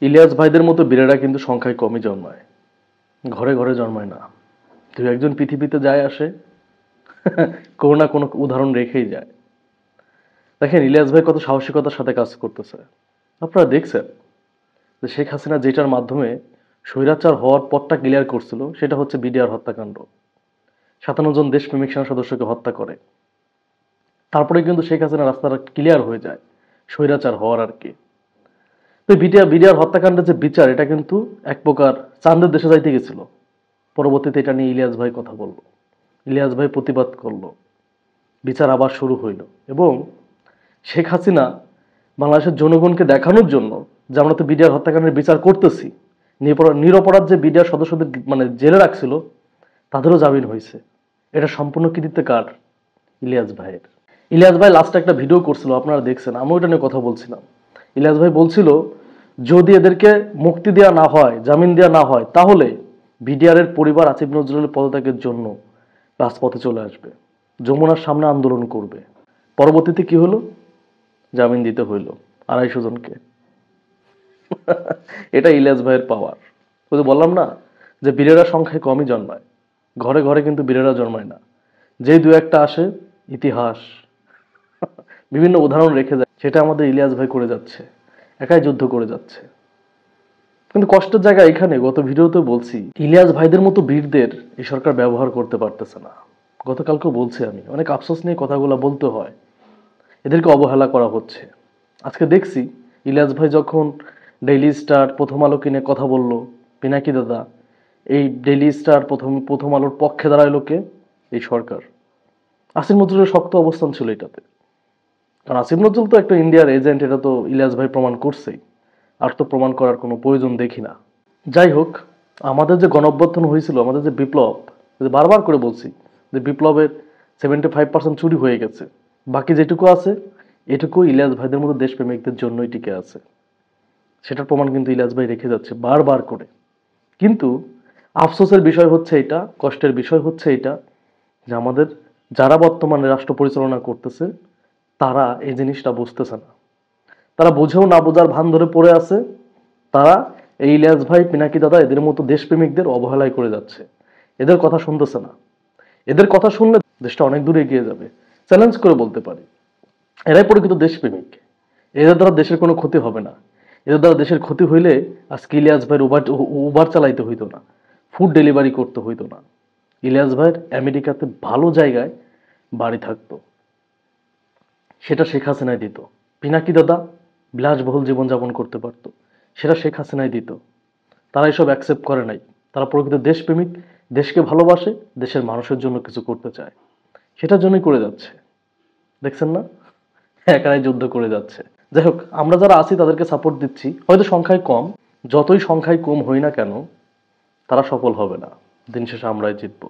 ইলিয়াস ভাইদের মতো বীরেরা কিন্তু সংখ্যায় কমই জন্মায়, ঘরে ঘরে জন্মায় না। দু একজন পৃথিবীতে যায় আসে, কোনো না কোনো উদাহরণ রেখেই যায়। দেখেন ইলিয়াস ভাই কত সাহসিকতার সাথে কাজ করতেছে। আপনারা দেখছেন যে শেখ হাসিনা যেটার মাধ্যমে স্বৈরাচার হওয়ার পথটা ক্লিয়ার করছিল, সেটা হচ্ছে বিডিআর হত্যাকাণ্ড। ৫৭ জন দেশপ্রেমিক সেনা সদস্যকে হত্যা করে, তারপরে কিন্তু শেখ হাসিনা রাস্তাটা ক্লিয়ার হয়ে যায় স্বৈরাচার হওয়ার আর কি। তো বিডিআর হত্যাকাণ্ডের যে বিচার, এটা কিন্তু এক প্রকার চাঁদের দেশে যাইতে গেছিল। পরবর্তীতে এটা নিয়ে ইলিয়াস ভাই কথা বলল, ইলিয়াস ভাই প্রতিবাদ করলো, বিচার আবার শুরু হইল। এবং শেখ হাসিনা বাংলাদেশের জনগণকে দেখানোর জন্য যে আমরা তো বিডিআর হত্যাকাণ্ডের বিচার করতেছি, নিরপরাধ যে বিডিআর সদস্যদের মানে জেলে রাখছিল তাদেরও জামিন হয়েছে। এটা সম্পূর্ণ কৃতিত্ব কার? ইলিয়াস ভাইয়ের। ইলিয়াস ভাই লাস্টে একটা ভিডিও করছিল, আপনারা দেখছেন, আমি ওইটা নিয়ে কথা বলছিলাম। ইলিয়াস ভাই বলছিল যদি এদেরকে মুক্তি দেওয়া না হয়, জামিন দেওয়া না হয়, তাহলে বিডিআর এর পরিবার আসিফ নজরুলের পদত্যাগের জন্য রাজপথে চলে আসবে, যমুনার সামনে আন্দোলন করবে। পরবর্তীতে কি হলো? জামিন দিতে হইল ২৫০ জনকে। এটা ইলিয়াস ভাইয়ের পাওয়ার। ওই যে বললাম না যে বীরেরা সংখ্যায় কমই জন্মায়, ঘরে ঘরে কিন্তু বীরেরা জন্মায় না। যে দু একটা আসে, ইতিহাস বিভিন্ন উদাহরণ রেখে যায়, সেটা আমাদের ইলিয়াস ভাই করে যাচ্ছে, একাই যুদ্ধ করে যাচ্ছে। কিন্তু কষ্টের জায়গা এখানে, গত ভিডিওতে বলছি, ইলিয়াস ভাইদের মতো বীরদের এই সরকার ব্যবহার করতে পারতেছে না। গতকালকেও বলছি, আমি অনেক আফসোস নিয়ে কথাগুলো বলতে হয়, এদেরকে অবহেলা করা হচ্ছে। আজকে দেখছি ইলিয়াস ভাই যখন ডেইলি স্টার, প্রথম আলো কিনে কথা বলল, পিনাকি দাদা, এই ডেইলি স্টার প্রথম আলোর পক্ষে দাঁড়াইলো কে? এই সরকার। আসিফ নজরুলের শক্ত অবস্থান ছিল এটাতে, কারণ আসিফ নজরুল তো একটা ইন্ডিয়ার এজেন্ট, এটা তো ইলিয়াস ভাই প্রমাণ করছেই, আর তো প্রমাণ করার কোনো প্রয়োজন দেখি না। যাই হোক, আমাদের যে গণঅভ্যুত্থান হয়েছিল, আমাদের যে বিপ্লব, বারবার করে বলছি যে বিপ্লবের 75% চুরি হয়ে গেছে, বাকি যেটুকু আছে এটুকু ইলিয়াস ভাইদের মতো দেশপ্রেমিকদের জন্যই টিকে আছে। সেটার প্রমাণ কিন্তু ইলিয়াস ভাই রেখে যাচ্ছে বারবার করে। কিন্তু আফসোসের বিষয় হচ্ছে এটা, কষ্টের বিষয় হচ্ছে এটা, যে আমাদের যারা বর্তমানে রাষ্ট্র পরিচালনা করতেছে তারা এই জিনিসটা বুঝতেছে না। তারা বুঝেও না বোঝার ভান ধরে পড়ে আছে। তারা এই ইলিয়াস ভাই, পিনাকি দাদা, এদের মতো দেশপ্রেমিকদের অবহেলাই করে যাচ্ছে, এদের কথা শুনতেছে না। এদের কথা শুনলে দেশটা অনেক দূরে এগিয়ে যাবে, চ্যালেঞ্জ করে বলতে পারি। এরাই প্রকৃত দেশপ্রেমিক। এদের দ্বারা দেশের কোনো ক্ষতি হবে না। এদের দ্বারা দেশের ক্ষতি হইলে আজকে ইলিয়াস ভাইয়ের উবার চালাইতে হইতো না, ফুড ডেলিভারি করতে হইতো না। ইলিয়াস ভাইয়ের আমেরিকাতে ভালো জায়গায় বাড়ি থাকতো, সেটা শেখ হাসিনাই দিত। পিনাকি দাদা বিলাসবহুল জীবনযাপন করতে পারতো, সেটা শেখ হাসিনাই দিত। তারা এসব অ্যাকসেপ্ট করে নাই। তারা প্রকৃত দেশপ্রেমিক, দেশকে ভালোবাসে, দেশের মানুষের জন্য কিছু করতে চায়, সেটার জন্যই করে যাচ্ছে। দেখছেন না, একাই যুদ্ধ করে যাচ্ছে। যাই হোক, আমরা যারা আছি তাদেরকে সাপোর্ট দিচ্ছি, হয়তো সংখ্যায় কম, যতই সংখ্যায় কম হই না কেন তারা সফল হবে না, দিন শেষে আমরাই জিতবো।